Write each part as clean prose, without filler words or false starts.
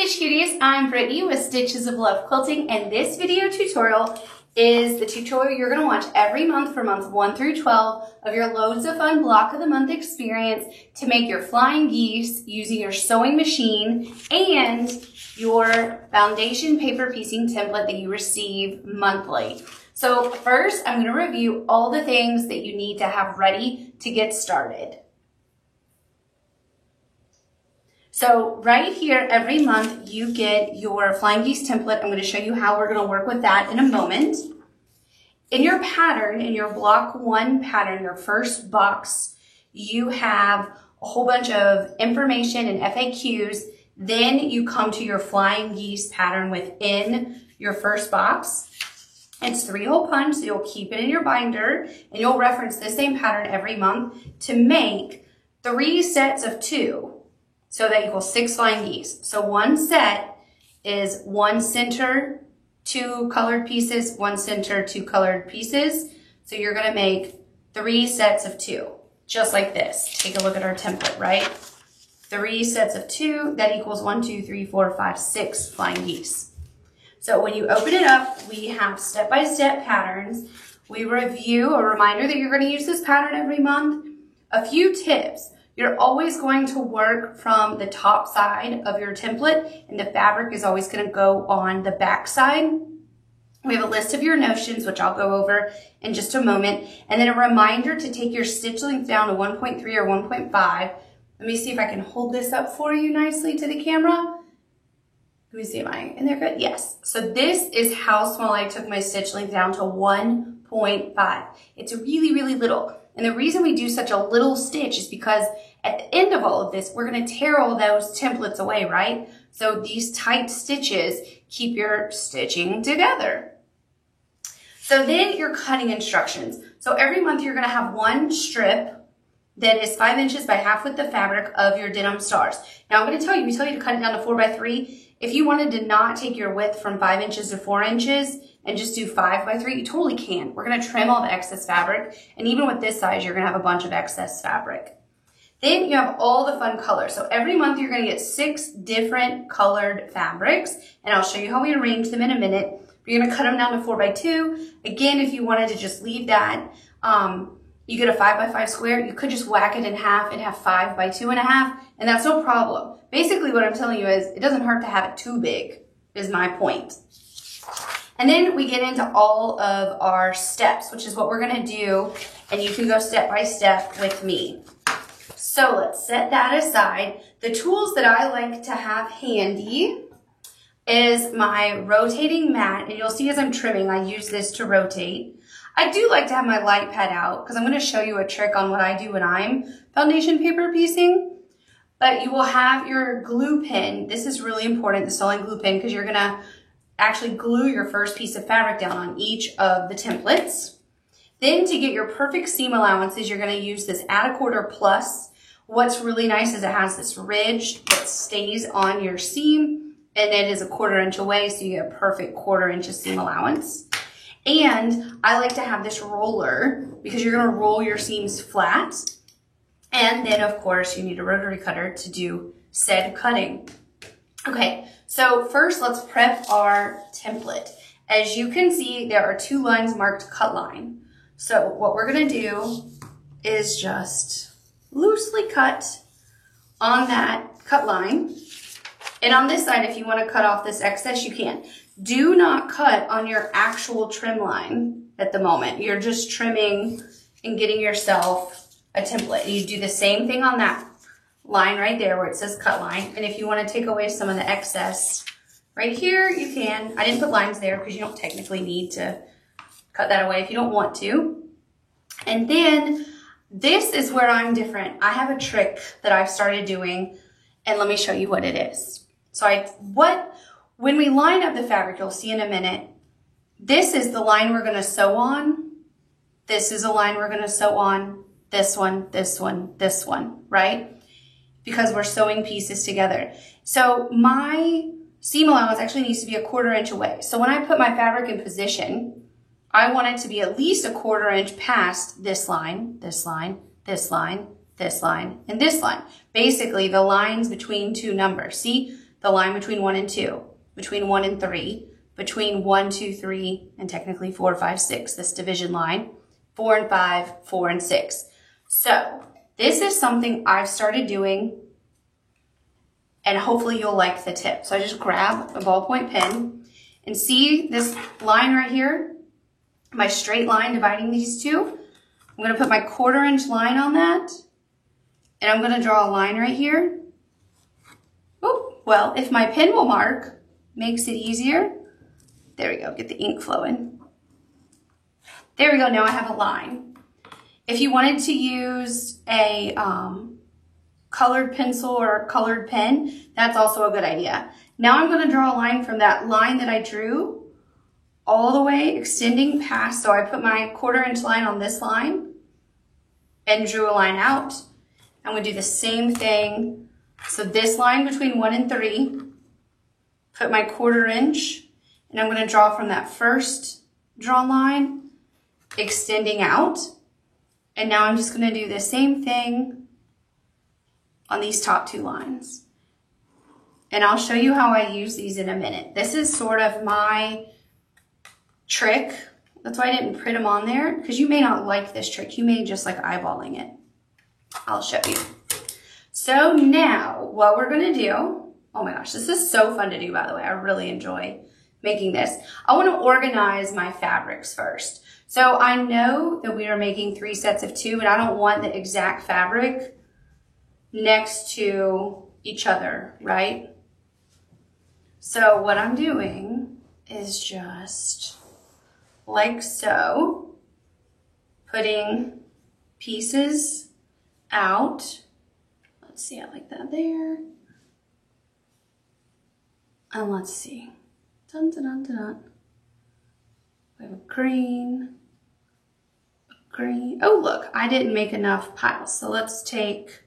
Stitch Cuties, I'm Brittany with Stitches of Love Quilting, and this video tutorial is the tutorial you're going to watch every month for months 1 through 12 of your Loads of Fun Block of the Month experience to make your flying geese using your sewing machine and your foundation paper piecing template that you receive monthly. So first, I'm going to review all the things that you need to have ready to get started. So right here, every month you get your flying geese template. I'm going to show you how we're going to work with that in a moment. In your pattern, in your block 1 pattern, your first box, you have a whole bunch of information and FAQs. Then you come to your flying geese pattern within your first box. It's 3-hole punch, so you'll keep it in your binder and you'll reference the same pattern every month to make 3 sets of 2. So that equals 6 flying geese. So one set is 1 center, 2 colored pieces, 1 center, 2 colored pieces. So you're going to make 3 sets of 2, just like this. Take a look at our template, right? 3 sets of 2, that equals 1, 2, 3, 4, 5, 6 flying geese. So when you open it up, we have step-by-step patterns. We review a reminder that you're going to use this pattern every month. A few tips. You're always going to work from the top side of your template, and the fabric is always going to go on the back side. We have a list of your notions, which I'll go over in just a moment, and then a reminder to take your stitch length down to 1.3 or 1.5. Let me see if I can hold this up for you nicely to the camera. Let me see, am I in there good? Yes. So this is how small I took my stitch length down to 1.5. It's really, really little. And the reason we do such a little stitch is because at the end of all of this, we're going to tear all those templates away, right? So these tight stitches keep your stitching together. So then your cutting instructions. So every month you're going to have 1 strip that is 5 inches by half width of fabric of your denim stars. Now I'm going to tell you, we tell you to cut it down to 4 by 3. If you wanted to not take your width from 5 inches to 4 inches and just do 5 by 3, you totally can. We're going to trim all the excess fabric. And even with this size, you're going to have a bunch of excess fabric. Then you have all the fun colors. So every month you're going to get 6 different colored fabrics. And I'll show you how we arrange them in a minute. You're going to cut them down to 4 by 2. Again, if you wanted to just leave that, you get a 5 by 5 square. You could just whack it in half and have 5 by 2.5, and that's no problem. Basically, what I'm telling you is it doesn't hurt to have it too big, is my point. And then we get into all of our steps, which is what we're going to do, and you can go step by step with me. So let's set that aside. The tools that I like to have handy is my rotating mat, and you'll see as I'm trimming, I use this to rotate. I do like to have my light pad out because I'm going to show you a trick on what I do when I'm foundation paper piecing. But you will have your glue pin. This is really important, the sewing glue pin, because you're going to actually glue your first piece of fabric down on each of the templates. Then to get your perfect seam allowances, you're going to use this Add a Quarter Plus. What's really nice is it has this ridge that stays on your seam, and it is a 1/4 inch away, so you get a perfect 1/4 inch of seam allowance. And I like to have this roller because you're going to roll your seams flat. And then, of course, you need a rotary cutter to do said cutting. Okay, so first let's prep our template. As you can see, there are 2 lines marked cut line. So what we're going to do is just loosely cut on that cut line. And on this side, if you want to cut off this excess, you can. Do not cut on your actual trim line at the moment. You're just trimming and getting yourself a template. You do the same thing on that line right there where it says cut line. And if you want to take away some of the excess right here, you can. I didn't put lines there because you don't technically need to cut that away if you don't want to. And then this is where I'm different. I have a trick that I've started doing, and let me show you what it is. So when we line up the fabric, you'll see in a minute, this is the line we're going to sew on. This is a line we're going to sew on. This one, this one, this one, right? Because we're sewing pieces together. So my seam allowance actually needs to be a 1/4 inch away. So when I put my fabric in position, I want it to be at least a 1/4 inch past this line, this line, this line, this line, and this line. Basically, the lines between 2 numbers. See? the line between 1 and 2, between 1 and 3, between 1, 2, 3, and technically 4, 5, 6, this division line, 4 and 5, 4 and 6. So this is something I've started doing, and hopefully you'll like the tip. So I just grab a ballpoint pen and see this line right here, my straight line dividing these two. I'm gonna put my 1/4 inch line on that, and I'm gonna draw a line right here. Oh, well, if my pen will mark, makes it easier. There we go, get the ink flowing. There we go, now I have a line. If you wanted to use a colored pencil or a colored pen, that's also a good idea. Now I'm gonna draw a line from that line that I drew all the way extending past. So I put my 1/4 inch line on this line and drew a line out. I'm gonna do the same thing. So this line between 1 and 3, put my 1/4 inch, and I'm gonna draw from that first drawn line, extending out. And now I'm just gonna do the same thing on these top 2 lines. And I'll show you how I use these in a minute. This is sort of my trick. That's why I didn't print them on there, because you may not like this trick. You may just like eyeballing it. I'll show you. So now what we're gonna do, oh my gosh, this is so fun to do, by the way. I really enjoy making this. I wanna organize my fabrics first. So I know that we are making 3 sets of 2, and I don't want the exact fabric next to each other, right? So what I'm doing is just like so, putting pieces out. Let's see, I like that there. And let's see. Dun, dun, dun, dun. We have a green. Oh, look, I didn't make enough piles. So let's take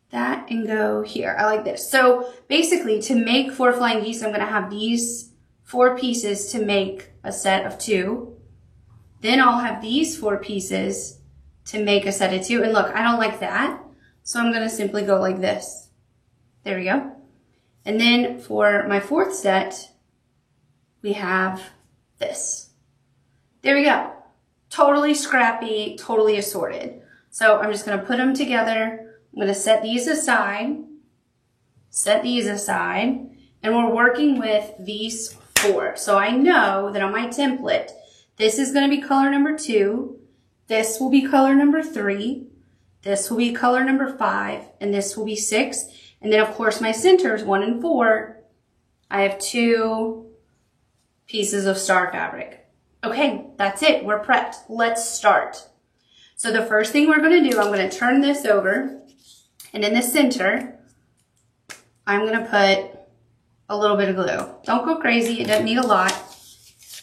that and go here. I like this. So basically, to make 4 flying geese, I'm gonna have these 4 pieces to make a set of 2. Then I'll have these 4 pieces to make a set of 2. And look, I don't like that. So I'm gonna simply go like this. There we go. And then for my 4th set, we have this. There we go. Totally scrappy, totally assorted. So I'm just gonna put them together. I'm gonna set these aside, and we're working with these 4. So I know that on my template, this is gonna be color number 2, this will be color number 3, this will be color number 5, and this will be 6. And then of course my centers, 1 and 4, I have 2 pieces of star fabric. Okay, that's it, we're prepped. Let's start. So the first thing we're gonna do, I'm gonna turn this over, and in the center, I'm gonna put a little bit of glue. Don't go crazy, it doesn't need a lot.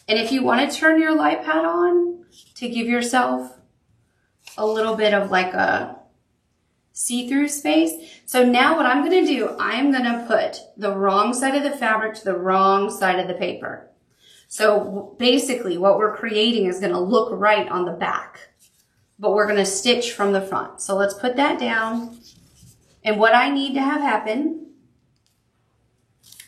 And if you wanna turn your light pad on to give yourself a little bit of like a see-through space. So now what I'm gonna do, I'm gonna put the wrong side of the fabric to the wrong side of the paper. So basically what we're creating is gonna look right on the back, but we're gonna stitch from the front. So let's put that down. And what I need to have happen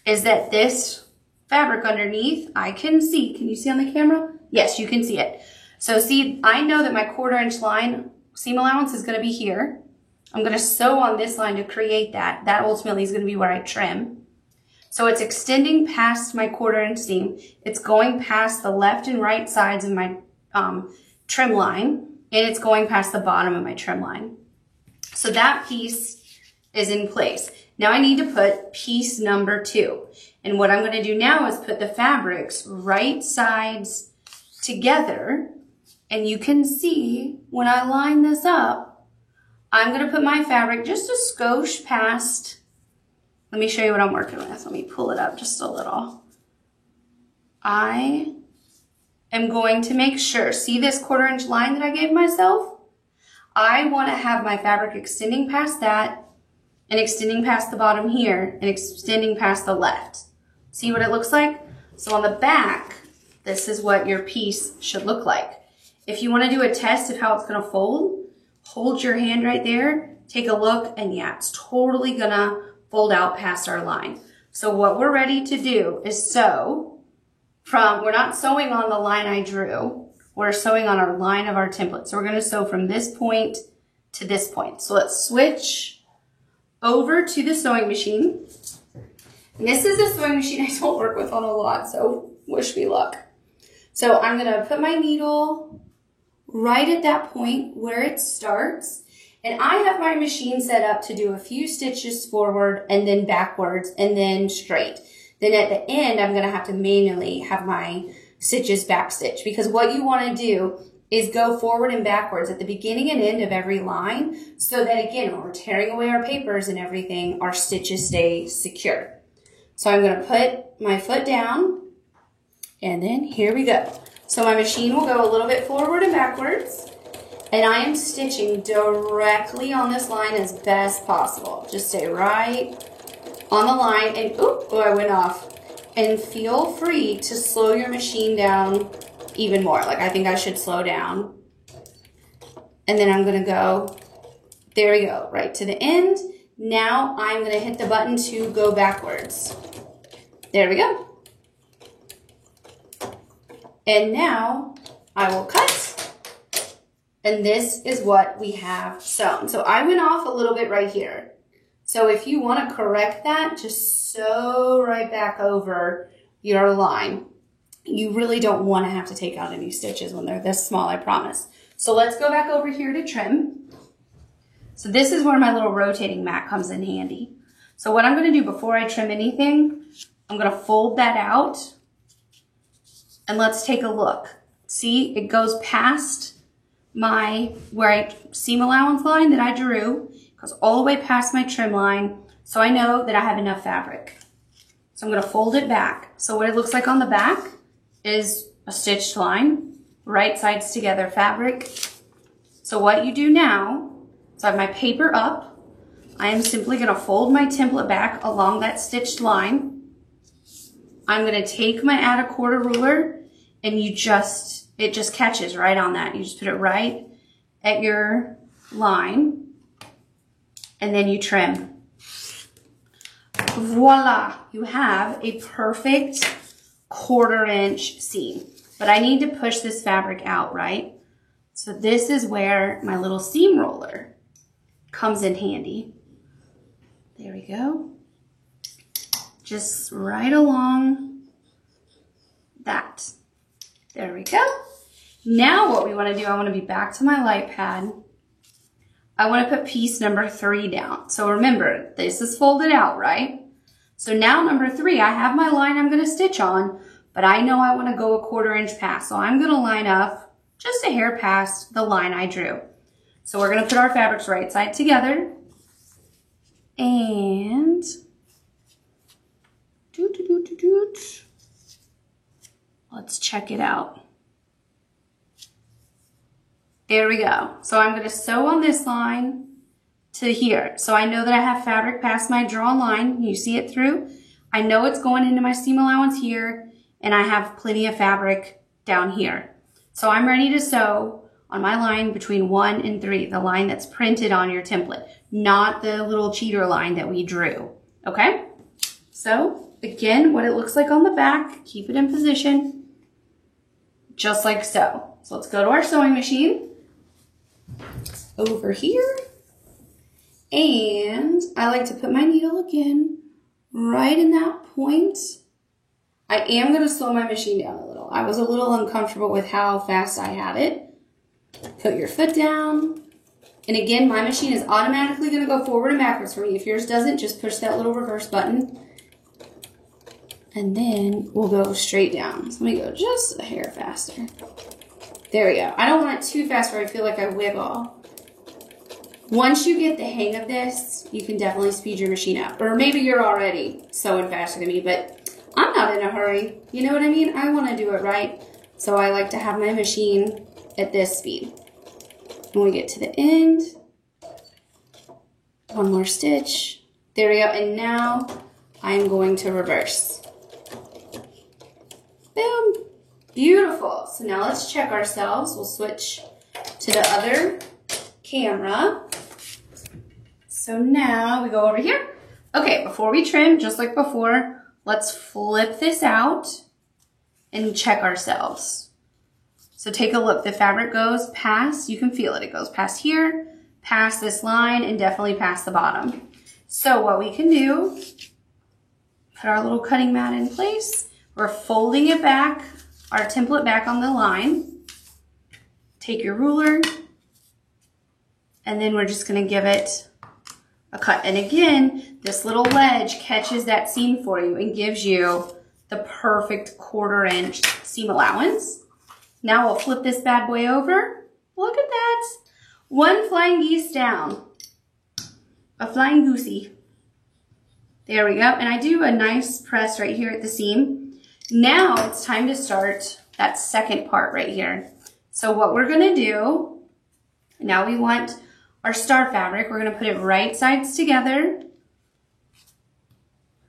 is that this fabric underneath, I can see, can you see on the camera? Yes, you can see it. So see, I know that my 1/4 inch line seam allowance is gonna be here. I'm gonna sew on this line to create that. That ultimately is gonna be where I trim. So it's extending past my 1/4 inch seam. It's going past the left and right sides of my trim line, and it's going past the bottom of my trim line. So that piece is in place. Now I need to put piece number 2. And what I'm gonna do now is put the fabrics right sides together. And you can see when I line this up, I'm gonna put my fabric just a skosh past. Let me show you what I'm working with. Let me pull it up just a little. I am going to make sure, see this 1/4 inch line that I gave myself? I wanna have my fabric extending past that and extending past the bottom here and extending past the left. See what it looks like? So on the back, this is what your piece should look like. If you wanna do a test of how it's gonna fold, hold your hand right there, take a look, and yeah, it's totally gonna fold out past our line. So what we're ready to do is sew we're not sewing on the line I drew, we're sewing on our line of our template. So we're gonna sew from this point to this point. So let's switch over to the sewing machine. And this is a sewing machine I don't work with on a lot, so wish me luck. So I'm gonna put my needle right at that point where it starts. And I have my machine set up to do a few stitches forward and then backwards and then straight. Then at the end, I'm gonna have to manually have my stitches backstitch, because what you wanna do is go forward and backwards at the beginning and end of every line, so that again, when we're tearing away our papers and everything, our stitches stay secure. So I'm gonna put my foot down, and then here we go. So my machine will go a little bit forward and backwards. And I am stitching directly on this line as best possible. Just stay right on the line, and oh, I went off. And feel free to slow your machine down even more. Like, I think I should slow down. And then I'm gonna go, there we go, right to the end. Now I'm gonna hit the button to go backwards. There we go. And now I will cut. And this is what we have sewn. So I went off a little bit right here. So if you want to correct that, just sew right back over your line. You really don't want to have to take out any stitches when they're this small, I promise. So let's go back over here to trim. So this is where my little rotating mat comes in handy. So what I'm going to do before I trim anything, I'm going to fold that out. And let's take a look. See, it goes past where seam allowance line that I drew, goes all the way past my trim line, so I know that I have enough fabric. So I'm gonna fold it back. So what it looks like on the back is a stitched line, right sides together fabric. So what you do now, so I have my paper up, I am simply gonna fold my template back along that stitched line. I'm gonna take my add a quarter ruler, and it just catches right on that. You just put it right at your line, and then you trim. Voila, you have a perfect 1/4 inch seam. But I need to push this fabric out, right? So this is where my little seam roller comes in handy. There we go. Just right along that. There we go. Now what we want to do, I want to be back to my light pad. I want to put piece number 3 down. So remember, this is folded out, right? So now number 3, I have my line I'm going to stitch on, but I know I want to go a 1/4 inch past. So I'm going to line up just a hair past the line I drew. So we're going to put our fabrics right side together. And let's check it out. There we go. So I'm going to sew on this line to here. So I know that I have fabric past my drawn line. You see it through. I know it's going into my seam allowance here, and I have plenty of fabric down here. So I'm ready to sew on my line between 1 and 3, the line that's printed on your template, not the little cheater line that we drew. Okay? So again, what it looks like on the back, keep it in position, just like so. So let's go to our sewing machine over here. And I like to put my needle again right in that point. I am going to slow my machine down a little. I was a little uncomfortable with how fast I had it. Put your foot down. And again, my machine is automatically going to go forward and backwards for me. If yours doesn't, just push that little reverse button. And then we'll go straight down. So let me go just a hair faster. There we go. I don't want it too fast where I feel like I wiggle. Once you get the hang of this, you can definitely speed your machine up. Or maybe you're already sewing faster than me, but I'm not in a hurry. You know what I mean? I want to do it right. So I like to have my machine at this speed. When we get to the end, one more stitch. There we go. And now I'm going to reverse. Boom. Beautiful. So now let's check ourselves. We'll switch to the other camera. So now we go over here. Okay, before we trim, just like before, let's flip this out and check ourselves. So take a look. The fabric goes past, you can feel it. It goes past here, past this line, and definitely past the bottom. So what we can do, put our little cutting mat in place. We're folding it back, our template back on the line. Take your ruler, and then we're just gonna give it a cut. And again, this little ledge catches that seam for you and gives you the perfect 1/4 inch seam allowance. Now we'll flip this bad boy over. Look at that. One flying geese down. A flying goosey. There we go. And I do a nice press right here at the seam. Now it's time to start that second part right here. So what we're gonna do, now we want our star fabric. We're gonna put it right sides together.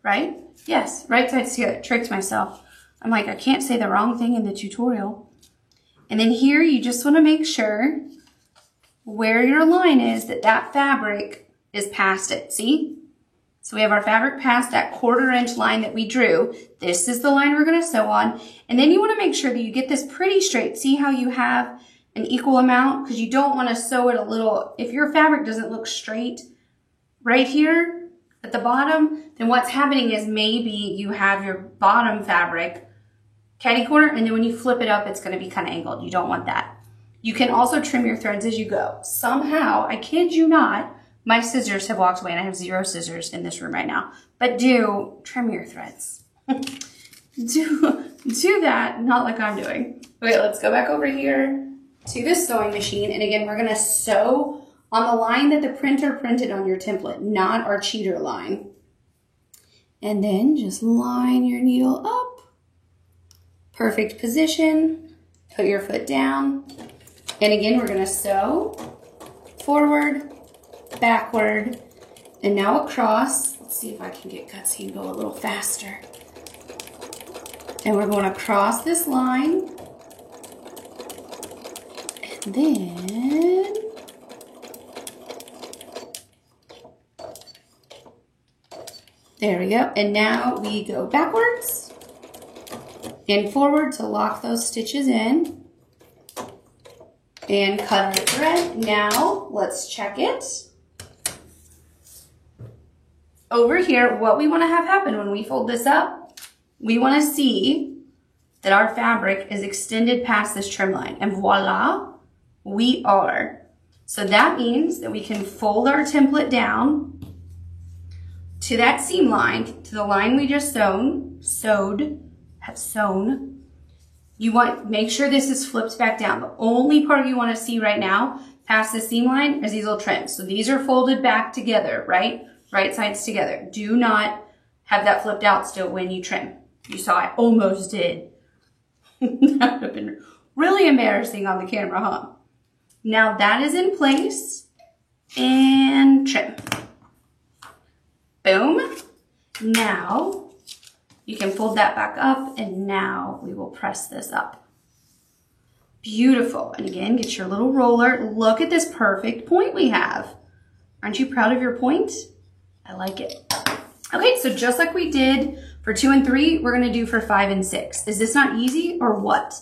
Right? Yes, right sides together. Tricked myself. I'm like, I can't say the wrong thing in the tutorial. And then here you just wanna make sure where your line is that that fabric is past it, see? So we have our fabric past that 1/4 inch line that we drew. This is the line we're gonna sew on. And then you wanna make sure that you get this pretty straight. See how you have an equal amount? Because you don't wanna sew it a little, if your fabric doesn't look straight right here at the bottom, then what's happening is maybe you have your bottom fabric catty corner, and then when you flip it up, it's gonna be kind of angled. You don't want that. You can also trim your threads as you go. Somehow, I kid you not, my scissors have walked away and I have 0 scissors in this room right now. But do trim your threads. do that, not like I'm doing. Okay, let's go back over here to this sewing machine. And again, we're gonna sew on the line that the printer printed on your template, not our cheater line. And then just line your needle up. Perfect position. Put your foot down. And again, we're gonna sew forward, backward, and now across. Let's see if I can get gutsy and go a little faster. And we're going across this line. And then there we go. And now we go backwards and forward to lock those stitches in. And cut our thread. Now, let's check it. Over here, what we want to have happen when we fold this up, we want to see that our fabric is extended past this trim line. And voila, we are. So that means that we can fold our template down to that seam line, to the line we just sewn. You want, make sure this is flipped back down. The only part you want to see right now past the seam line is these little trims. So these are folded back together, right? Right sides together. Do not have that flipped out still when you trim. You saw I almost did. That would have been really embarrassing on the camera, huh? Now that is in place and trim. Boom. Now you can fold that back up, and now we will press this up. Beautiful. And again, get your little roller. Look at this perfect point we have. Aren't you proud of your point? I like it. Okay, so just like we did for 2 and 3, we're gonna do for 5 and 6. Is this not easy or what?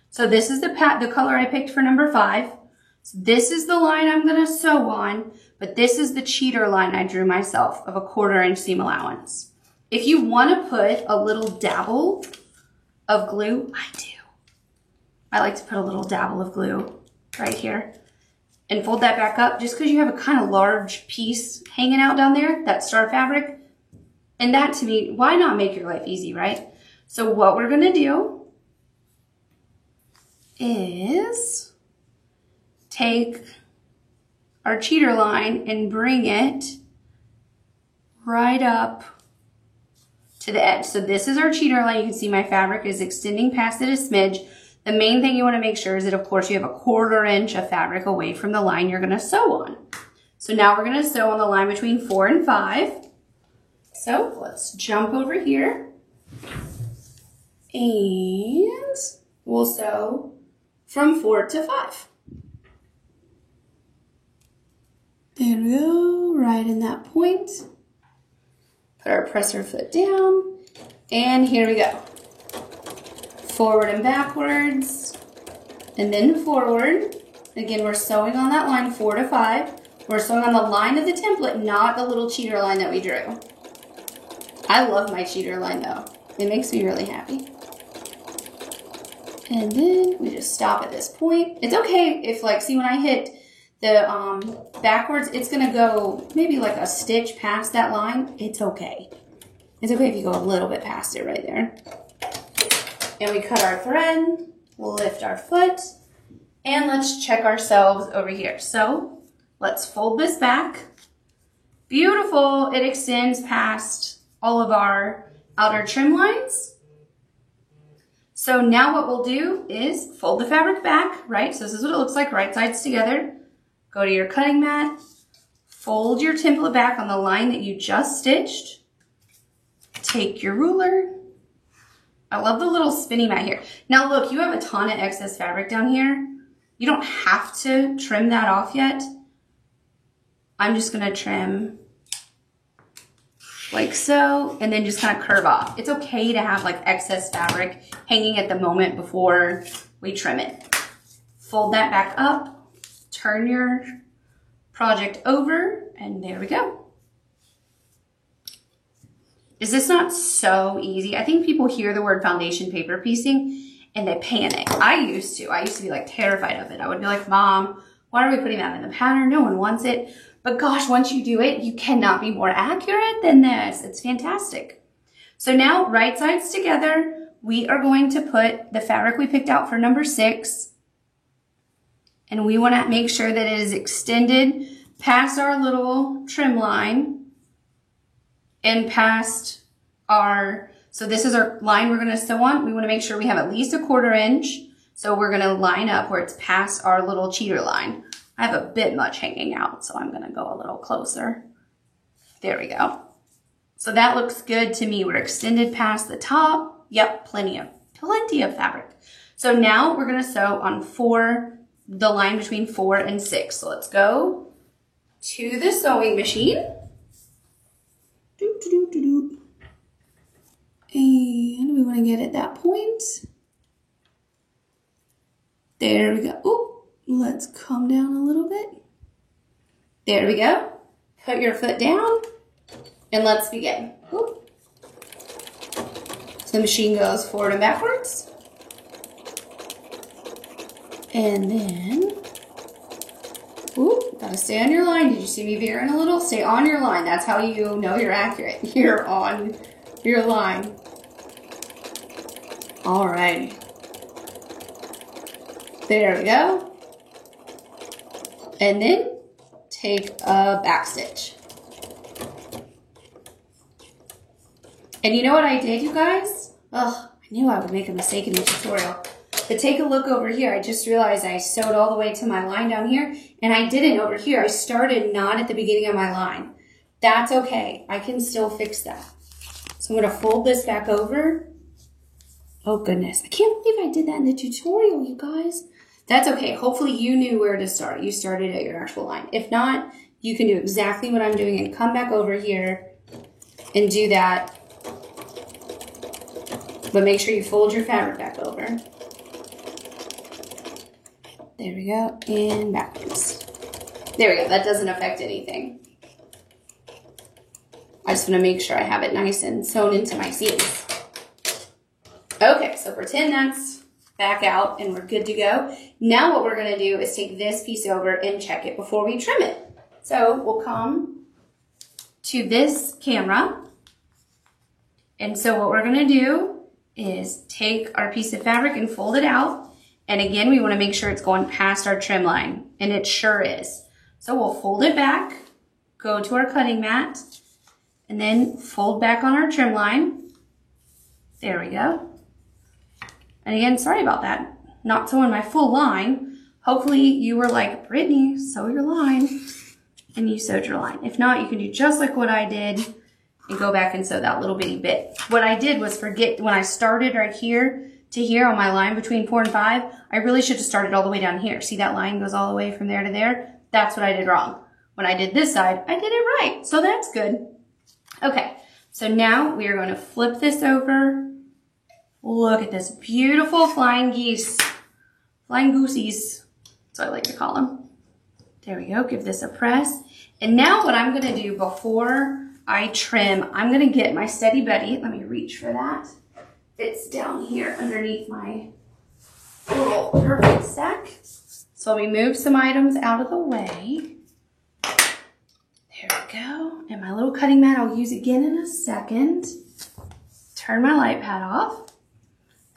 So this is the color I picked for number 5. So this is the line I'm gonna sew on, but this is the cheater line I drew myself of a 1/4 inch seam allowance. If you want to put a little dabble of glue, I do. I like to put a little dabble of glue right here and fold that back up just because you have a kind of large piece hanging out down there, that star fabric. And that to me, why not make your life easy, right? So what we're going to do is take our cheater line and bring it right up to the edge. So this is our cheater line. You can see my fabric is extending past it a smidge. The main thing you want to make sure is that, of course, you have a 1/4 inch of fabric away from the line you're going to sew on. So now we're going to sew on the line between 4 and 5. So let's jump over here and we'll sew from 4 to 5. There we go, right in that point. Put our presser foot down, and here we go. Forward and backwards, and then forward. Again, we're sewing on that line 4 to 5. We're sewing on the line of the template, not the little cheater line that we drew. I love my cheater line though. It makes me really happy. And then we just stop at this point. It's okay if, like, see when I hit the backwards, it's gonna go maybe like a stitch past that line. It's okay. It's okay if you go a little bit past it right there. And we cut our thread, we'll lift our foot, and let's check ourselves over here. So let's fold this back. Beautiful, it extends past all of our outer trim lines. So now what we'll do is fold the fabric back, right? So this is what it looks like, right sides together. Go to your cutting mat, fold your template back on the line that you just stitched. Take your ruler. I love the little spinning mat here. Now look, you have a ton of excess fabric down here. You don't have to trim that off yet. I'm just gonna trim like so, and then just kind of curve off. It's okay to have like excess fabric hanging at the moment before we trim it. Fold that back up, turn your project over, and there we go. Is this not so easy? I think people hear the word foundation paper piecing and they panic. I used to be like terrified of it. I would be like, Mom, why are we putting that in the pattern? No one wants it. But gosh, once you do it, you cannot be more accurate than this. It's fantastic. So now, right sides together, we are going to put the fabric we picked out for number 6. And we want to make sure that it is extended past our little trim line and past our, so this is our line we're going to sew on. We want to make sure we have at least a 1/4 inch. So we're going to line up where it's past our little cheater line. I have a bit much hanging out, so I'm gonna go a little closer. There we go. So that looks good to me. We're extended past the top. Yep, plenty of fabric. So now we're gonna sew on 4, the line between 4 and 6. So let's go to the sewing machine. And we wanna get at that point. There we go. Ooh. Let's come down a little bit. There we go. Put your foot down and let's begin. Ooh. So the machine goes forward and backwards. And then, ooh, gotta stay on your line. Did you see me veering a little? Stay on your line. That's how you know you're accurate. You're on your line. All right. There we go. And then take a back stitch. And you know what I did, you guys? Ugh, I knew I would make a mistake in the tutorial. But take a look over here. I just realized I sewed all the way to my line down here, and I didn't over here. I started not at the beginning of my line. That's okay. I can still fix that. So I'm gonna fold this back over. Oh goodness, I can't believe I did that in the tutorial, you guys. That's okay. Hopefully you knew where to start. You started at your actual line. If not, you can do exactly what I'm doing and come back over here and do that. But make sure you fold your fabric back over. There we go. And backwards. There we go. That doesn't affect anything. I just want to make sure I have it nice and sewn into my seams. Okay, so pretend that's back out and we're good to go. Now what we're going to do is take this piece over and check it before we trim it. So we'll come to this camera. And so what we're going to do is take our piece of fabric and fold it out. And again, we want to make sure it's going past our trim line, and it sure is. So we'll fold it back, go to our cutting mat, and then fold back on our trim line. There we go. And again, sorry about that. Not sewing my full line. Hopefully you were like, Brittany, sew your line. And you sewed your line. If not, you can do just like what I did and go back and sew that little bitty bit. What I did was forget when I started right here to here on my line between 4 and 5, I really should have started all the way down here. See that line goes all the way from there to there? That's what I did wrong. When I did this side, I did it right. So that's good. Okay. So now we are going to flip this over. Look at this beautiful flying geese, flying goosies. That's what I like to call them. There we go, give this a press. And now what I'm gonna do before I trim, I'm gonna get my Steady Betty. Let me reach for that. It's down here underneath my little perfect stack. So let me move some items out of the way. There we go. And my little cutting mat I'll use again in a second. Turn my light pad off.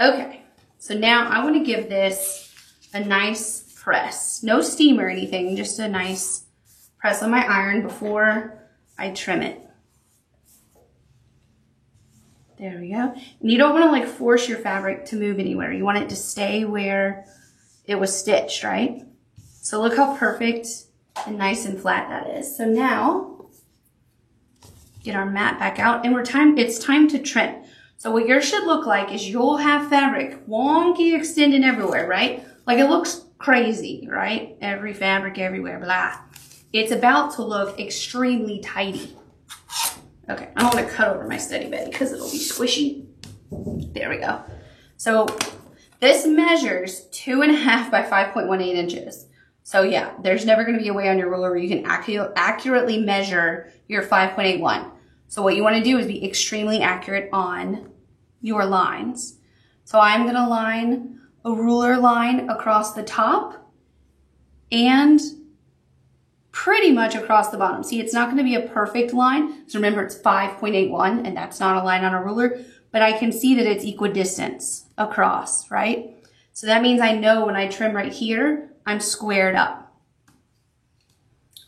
Okay, so now I want to give this a nice press. No steam or anything, just a nice press on my iron before I trim it. There we go. And you don't want to like force your fabric to move anywhere. You want it to stay where it was stitched, right? So look how perfect and nice and flat that is. So now, get our mat back out and it's time to trim. So what yours should look like is you'll have fabric wonky extending everywhere, right? Like it looks crazy, right? Every fabric everywhere, blah. It's about to look extremely tidy. Okay, I don't want to cut over my Steady Betty because it'll be squishy. There we go. So this measures 2.5 by 5.18 inches. So yeah, there's never going to be a way on your ruler where you can accurately measure your 5.81. So what you want to do is be extremely accurate on your lines. So I'm going to line a ruler line across the top and pretty much across the bottom. See, it's not going to be a perfect line. So remember, it's 5.81 and that's not a line on a ruler, but I can see that it's equidistance across, right? So that means I know when I trim right here, I'm squared up.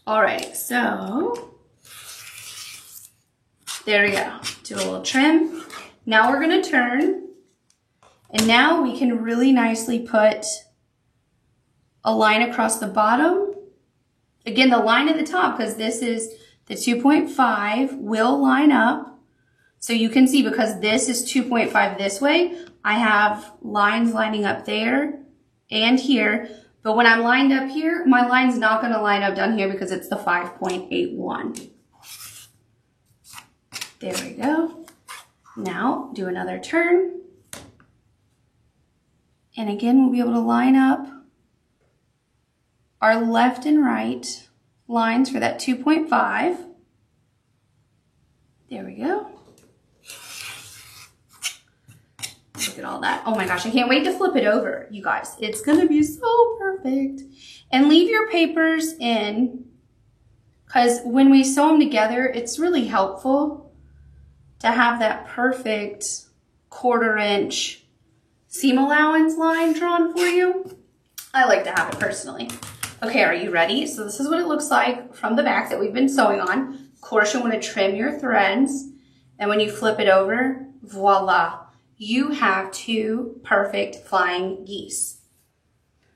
All right, so there we go. Do a little trim. Now we're going to turn, and now we can really nicely put a line across the bottom. Again, the line at the top, because this is the 2.5, will line up. So you can see because this is 2.5 this way, I have lines lining up there and here. But when I'm lined up here, my line's not going to line up down here because it's the 5.81. There we go. Now do another turn. And again, we'll be able to line up our left and right lines for that 2.5. There we go. Look at all that. Oh my gosh, I can't wait to flip it over, you guys. It's gonna be so perfect. And leave your papers in, because when we sew them together, it's really helpful to have that perfect 1/4 inch seam allowance line drawn for you. I like to have it personally. Okay, are you ready? So this is what it looks like from the back that we've been sewing on. Of course, you want to trim your threads, and when you flip it over, voila, you have 2 perfect flying geese.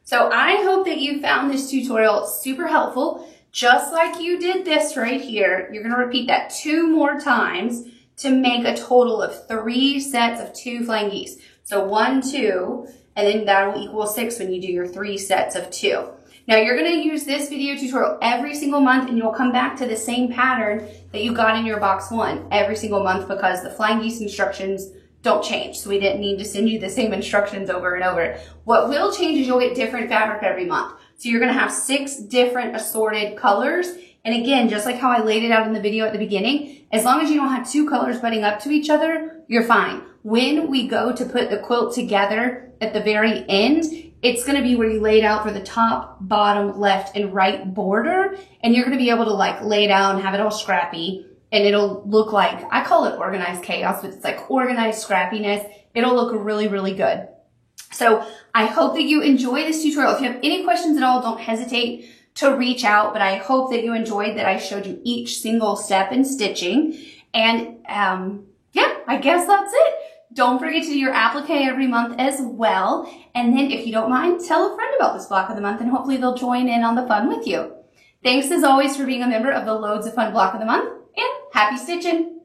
So I hope that you found this tutorial super helpful. Just like you did this right here, you're going to repeat that 2 more times to make a total of 3 sets of 2 flying geese. So 1, 2, and then that will equal 6 when you do your 3 sets of 2. Now you're going to use this video tutorial every single month, and you'll come back to the same pattern that you got in your box 1 every single month because the flying geese instructions don't change. So we didn't need to send you the same instructions over and over. What will change is you'll get different fabric every month. So you're going to have 6 different assorted colors. And again, just like how I laid it out in the video at the beginning, as long as you don't have 2 colors butting up to each other, you're fine. When we go to put the quilt together at the very end, it's going to be where you lay it out for the top, bottom, left, and right border. And you're going to be able to like lay down, have it all scrappy, and it'll look like, I call it organized chaos, but it's like organized scrappiness. It'll look really, really good. So I hope that you enjoy this tutorial. If you have any questions at all, don't hesitate to reach out, but I hope that you enjoyed that I showed you each single step in stitching. And yeah, I guess that's it. Don't forget to do your applique every month as well. And then if you don't mind, tell a friend about this block of the month and hopefully they'll join in on the fun with you. Thanks as always for being a member of the Loads of Fun Block of the Month, and happy stitching!